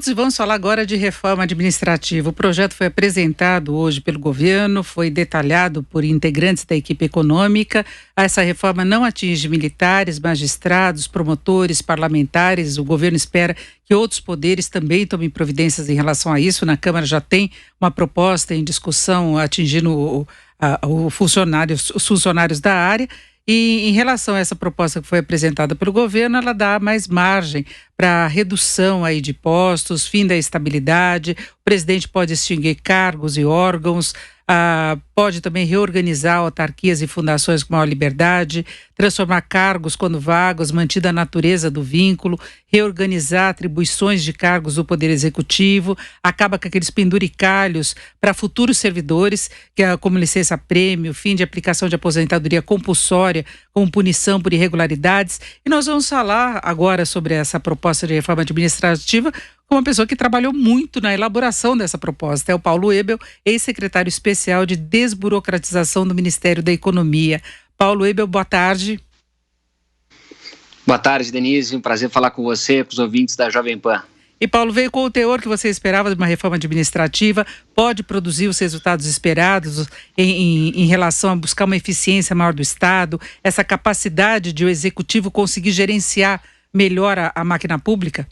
E vamos falar agora de reforma administrativa. O projeto foi apresentado hoje pelo governo, foi detalhado por integrantes da equipe econômica. Essa reforma não atinge militares, magistrados, promotores, parlamentares. O governo espera que outros poderes também tomem providências em relação a isso. Na Câmara já tem uma proposta em discussão atingindo os funcionários da área. E em relação a essa proposta que foi apresentada pelo governo, ela dá mais margem para redução aí de postos, fim da estabilidade. O presidente pode extinguir cargos e órgãos, pode também reorganizar autarquias e fundações com maior liberdade, transformar cargos quando vagos, mantida a natureza do vínculo, reorganizar atribuições de cargos do Poder Executivo, acaba com aqueles penduricalhos para futuros servidores, que é como licença-prêmio, fim de aplicação de aposentadoria compulsória como punição por irregularidades. E nós vamos falar agora sobre essa proposta de reforma administrativa com uma pessoa que trabalhou muito na elaboração dessa proposta. É o Paulo Ebel, ex-secretário especial de desburocratização do Ministério da Economia. Paulo Ebel, boa tarde. Boa tarde, Denise. Um prazer falar com você, com os ouvintes da Jovem Pan. E Paulo, veio com o teor que você esperava de uma reforma administrativa, pode produzir os resultados esperados em relação a buscar uma eficiência maior do Estado, essa capacidade de o Executivo conseguir gerenciar melhor a máquina pública?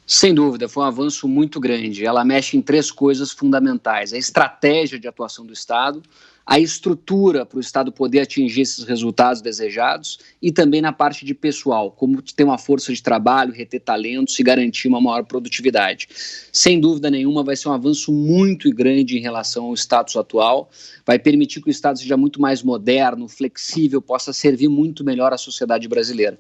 Sem dúvida, foi um avanço muito grande. Ela mexe em três coisas fundamentais: a estratégia de atuação do Estado, a estrutura para o Estado poder atingir esses resultados desejados e também na parte de pessoal, como ter uma força de trabalho, reter talentos e garantir uma maior produtividade. Sem dúvida nenhuma, vai ser um avanço muito grande em relação ao status atual, vai permitir que o Estado seja muito mais moderno, flexível, possa servir muito melhor à sociedade brasileira.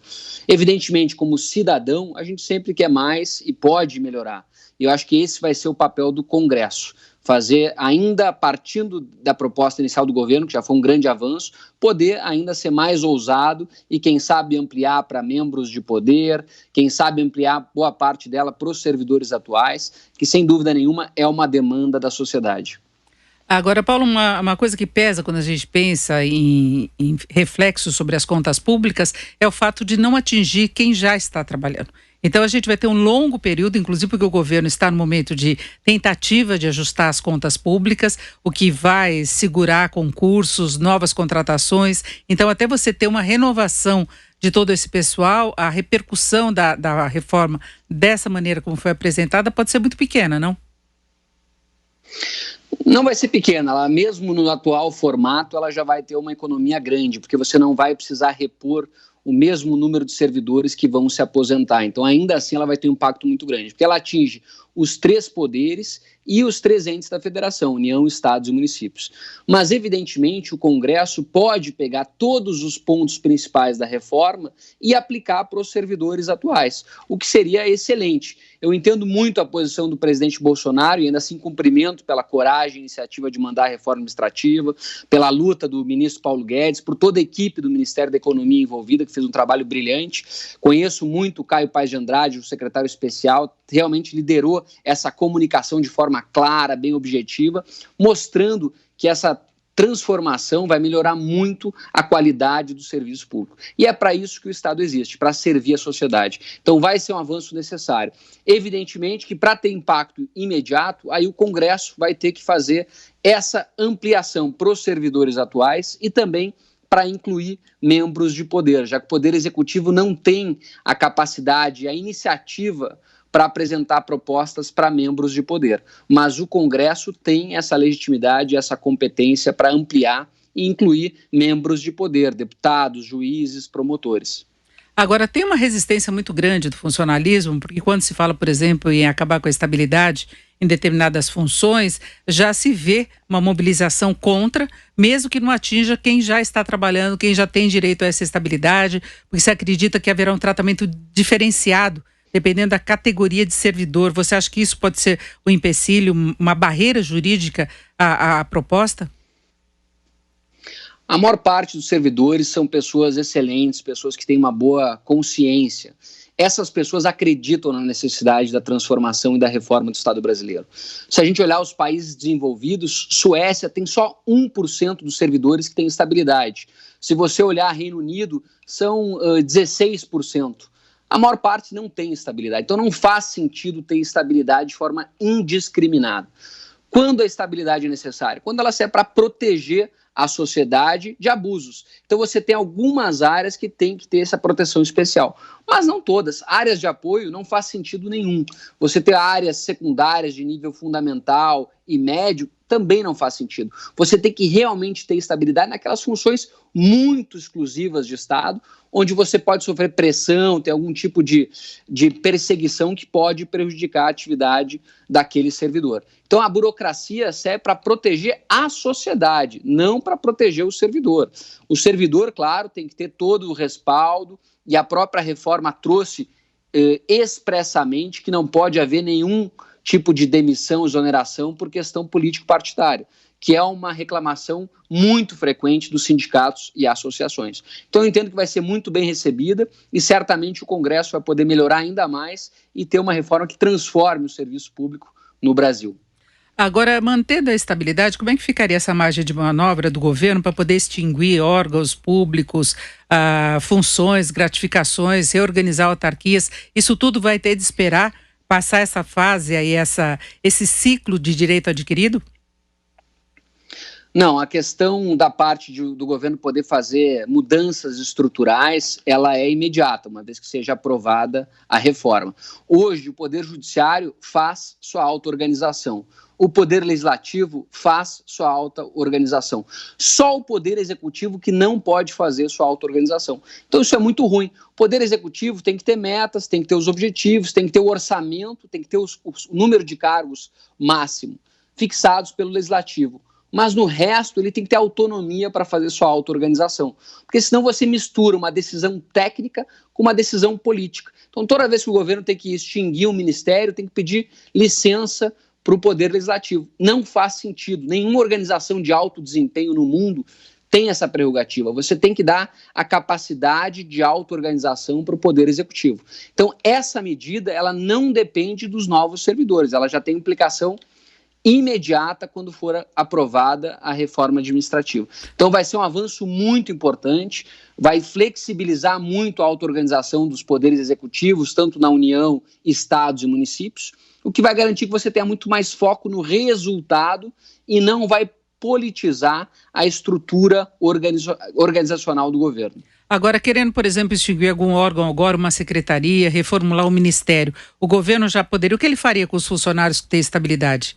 Evidentemente, como cidadão, a gente sempre quer mais e pode melhorar. E eu acho que esse vai ser o papel do Congresso. Fazer, ainda partindo da proposta inicial do governo, que já foi um grande avanço, poder ainda ser mais ousado e, quem sabe, ampliar para membros de poder, quem sabe ampliar boa parte dela para os servidores atuais, que, sem dúvida nenhuma, é uma demanda da sociedade. Agora, Paulo, uma coisa que pesa quando a gente pensa em reflexos sobre as contas públicas é o fato de não atingir quem já está trabalhando. Então, a gente vai ter um longo período, inclusive porque o governo está no momento de tentativa de ajustar as contas públicas, o que vai segurar concursos, novas contratações. Então, até você ter uma renovação de todo esse pessoal, a repercussão da reforma dessa maneira como foi apresentada pode ser muito pequena, não? Não vai ser pequena, ela mesmo no atual formato, ela já vai ter uma economia grande, porque você não vai precisar repor o mesmo número de servidores que vão se aposentar. Então, ainda assim, ela vai ter um impacto muito grande, porque ela atinge os três poderes e os três entes da federação, União, Estados e municípios. Mas, evidentemente, o Congresso pode pegar todos os pontos principais da reforma e aplicar para os servidores atuais, o que seria excelente. Eu entendo muito a posição do presidente Bolsonaro e ainda assim cumprimento pela coragem e iniciativa de mandar a reforma administrativa, pela luta do ministro Paulo Guedes, por toda a equipe do Ministério da Economia envolvida, que fez um trabalho brilhante. Conheço muito o Caio Paes de Andrade, o secretário especial, realmente liderou essa comunicação de forma clara, bem objetiva, mostrando que essa transformação vai melhorar muito a qualidade do serviço público. E é para isso que o Estado existe, para servir a sociedade. Então vai ser um avanço necessário. Evidentemente que para ter impacto imediato, aí o Congresso vai ter que fazer essa ampliação para os servidores atuais e também para incluir membros de poder, já que o Poder Executivo não tem a capacidade, a iniciativa para apresentar propostas para membros de poder. Mas o Congresso tem essa legitimidade, essa competência para ampliar e incluir membros de poder, deputados, juízes, promotores. Agora, tem uma resistência muito grande do funcionalismo, porque quando se fala, por exemplo, em acabar com a estabilidade em determinadas funções, já se vê uma mobilização contra, mesmo que não atinja quem já está trabalhando, quem já tem direito a essa estabilidade, porque se acredita que haverá um tratamento diferenciado dependendo da categoria de servidor. Você acha que isso pode ser um empecilho, uma barreira jurídica à proposta? A maior parte dos servidores são pessoas excelentes, pessoas que têm uma boa consciência. Essas pessoas acreditam na necessidade da transformação e da reforma do Estado brasileiro. Se a gente olhar os países desenvolvidos, Suécia tem só 1% dos servidores que têm estabilidade. Se você olhar Reino Unido, são 16%. A maior parte não tem estabilidade. Então não faz sentido ter estabilidade de forma indiscriminada. Quando a estabilidade é necessária? Quando ela é para proteger a sociedade de abusos. Então você tem algumas áreas que tem que ter essa proteção especial, mas não todas. Áreas de apoio não faz sentido nenhum. Você ter áreas secundárias de nível fundamental e médio também não faz sentido. Você tem que realmente ter estabilidade naquelas funções muito exclusivas de Estado, onde você pode sofrer pressão, ter algum tipo de perseguição que pode prejudicar a atividade daquele servidor. Então a burocracia serve para proteger a sociedade, não para proteger o servidor. O servidor, claro, tem que ter todo o respaldo, e a própria reforma trouxe expressamente que não pode haver nenhum tipo de demissão, exoneração por questão político-partidária, que é uma reclamação muito frequente dos sindicatos e associações. Então eu entendo que vai ser muito bem recebida e certamente o Congresso vai poder melhorar ainda mais e ter uma reforma que transforme o serviço público no Brasil. Agora, mantendo a estabilidade, como é que ficaria essa margem de manobra do governo para poder extinguir órgãos públicos, funções, gratificações, reorganizar autarquias? Isso tudo vai ter de esperar passar essa fase aí, esse ciclo de direito adquirido? Não, a questão da parte do governo poder fazer mudanças estruturais, ela é imediata, uma vez que seja aprovada a reforma. Hoje, o Poder Judiciário faz sua auto-organização. O Poder Legislativo faz sua auto-organização. Só o Poder Executivo que não pode fazer sua auto-organização. Então isso é muito ruim. O Poder Executivo tem que ter metas, tem que ter os objetivos, tem que ter o orçamento, tem que ter o número de cargos máximo fixados pelo Legislativo. Mas no resto ele tem que ter autonomia para fazer sua auto-organização. Porque senão você mistura uma decisão técnica com uma decisão política. Então toda vez que o governo tem que extinguir um ministério, tem que pedir licença para o Poder Legislativo. Não faz sentido. Nenhuma organização de alto desempenho no mundo tem essa prerrogativa. Você tem que dar a capacidade de auto-organização para o Poder Executivo. Então essa medida ela não depende dos novos servidores. Ela já tem implicação imediata quando for aprovada a reforma administrativa. Então vai ser um avanço muito importante, vai flexibilizar muito a auto-organização dos poderes executivos, tanto na União, estados e municípios, o que vai garantir que você tenha muito mais foco no resultado e não vai politizar a estrutura organizacional do governo. Agora, querendo, por exemplo, extinguir algum órgão agora, uma secretaria, reformular um ministério, o governo já poderia, o que ele faria com os funcionários que têm estabilidade?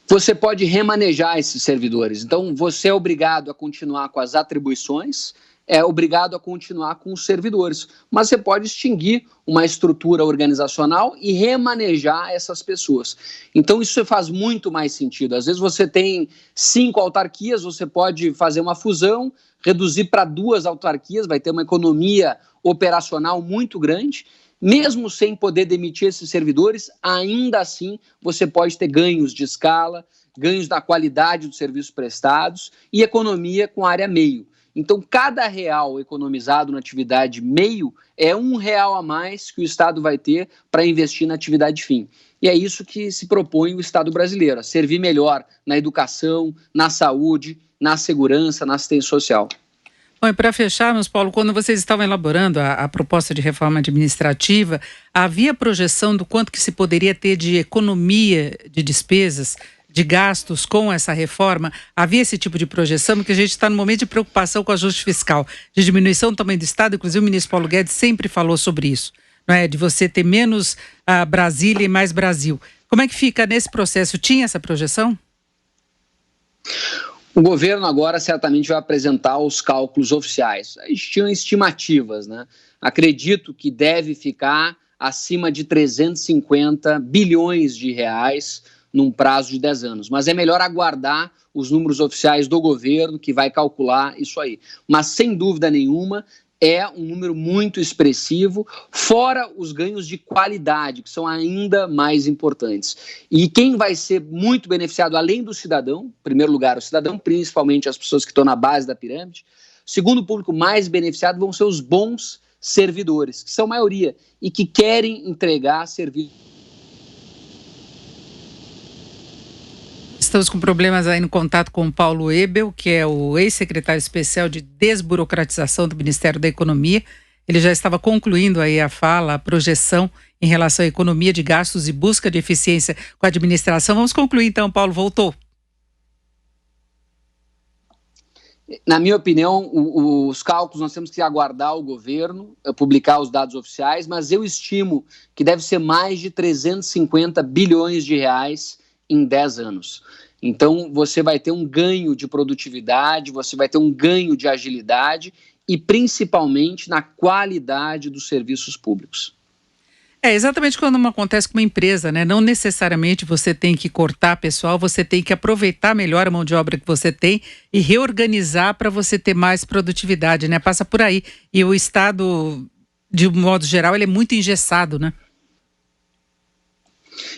Você pode remanejar esses servidores. Então, você é obrigado a continuar com as atribuições, é obrigado a continuar com os servidores. Mas você pode extinguir uma estrutura organizacional e remanejar essas pessoas. Então, isso faz muito mais sentido. Às vezes você tem 5 autarquias, você pode fazer uma fusão, reduzir para 2 autarquias, vai ter uma economia operacional muito grande. Mesmo sem poder demitir esses servidores, ainda assim você pode ter ganhos de escala, ganhos na qualidade dos serviços prestados e economia com área meio. Então, cada real economizado na atividade meio é R$1 a mais que o Estado vai ter para investir na atividade fim. E é isso que se propõe o Estado brasileiro, a servir melhor na educação, na saúde, na segurança, na assistência social. Bom, e para fecharmos, Paulo, quando vocês estavam elaborando a proposta de reforma administrativa, havia projeção do quanto que se poderia ter de economia de despesas, de gastos com essa reforma? Havia esse tipo de projeção, porque a gente está no momento de preocupação com o ajuste fiscal, de diminuição do tamanho do Estado, inclusive o ministro Paulo Guedes sempre falou sobre isso, não é? De você ter menos Brasília e mais Brasil. Como é que fica nesse processo? Tinha essa projeção? O governo agora certamente vai apresentar os cálculos oficiais. Tinham estimativas, né? Acredito que deve ficar acima de 350 bilhões de reais num prazo de 10 anos. Mas é melhor aguardar os números oficiais do governo que vai calcular isso aí. Mas, sem dúvida nenhuma, é um número muito expressivo, fora os ganhos de qualidade, que são ainda mais importantes. E quem vai ser muito beneficiado, além do cidadão, em primeiro lugar, o cidadão, principalmente as pessoas que estão na base da pirâmide, segundo, o público mais beneficiado vão ser os bons servidores, que são a maioria, e que querem entregar serviços. Estamos com problemas aí no contato com o Paulo Ebel, que é o ex-secretário especial de desburocratização do Ministério da Economia. ele já estava concluindo aí a fala, a projeção em relação à economia de gastos e busca de eficiência com a administração. Vamos concluir então, Paulo, voltou. Na minha opinião, os cálculos nós temos que aguardar o governo publicar os dados oficiais, mas eu estimo que deve ser mais de 350 bilhões de reais em 10 anos. Então, você vai ter um ganho de produtividade, você vai ter um ganho de agilidade e, principalmente, na qualidade dos serviços públicos. É exatamente quando acontece com uma empresa, né? Não necessariamente você tem que cortar pessoal, você tem que aproveitar melhor a mão de obra que você tem e reorganizar para você ter mais produtividade, né? Passa por aí. E o Estado, de um modo geral, ele é muito engessado, né?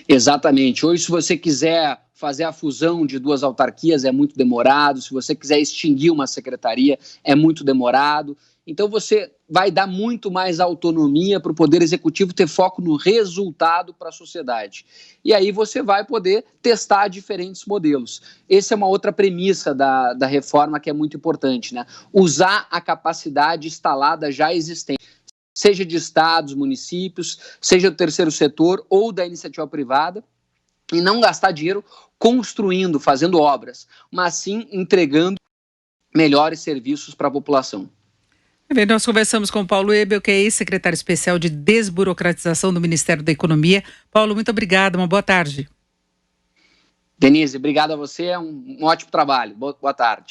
Exatamente. Hoje, se você quiser fazer a fusão de duas autarquias, é muito demorado. Se você quiser extinguir uma secretaria, é muito demorado. Então, você vai dar muito mais autonomia para o Poder Executivo ter foco no resultado para a sociedade. E aí você vai poder testar diferentes modelos. Essa é uma outra premissa da reforma que é muito importante, né? Usar a capacidade instalada já existente, seja de estados, municípios, seja do terceiro setor ou da iniciativa privada, e não gastar dinheiro construindo, fazendo obras, mas sim entregando melhores serviços para a população. Bem, nós conversamos com o Paulo Ebel, que é ex-secretário especial de desburocratização do Ministério da Economia. Paulo, muito obrigado, uma boa tarde. Denise, obrigado a você, um ótimo trabalho, boa tarde.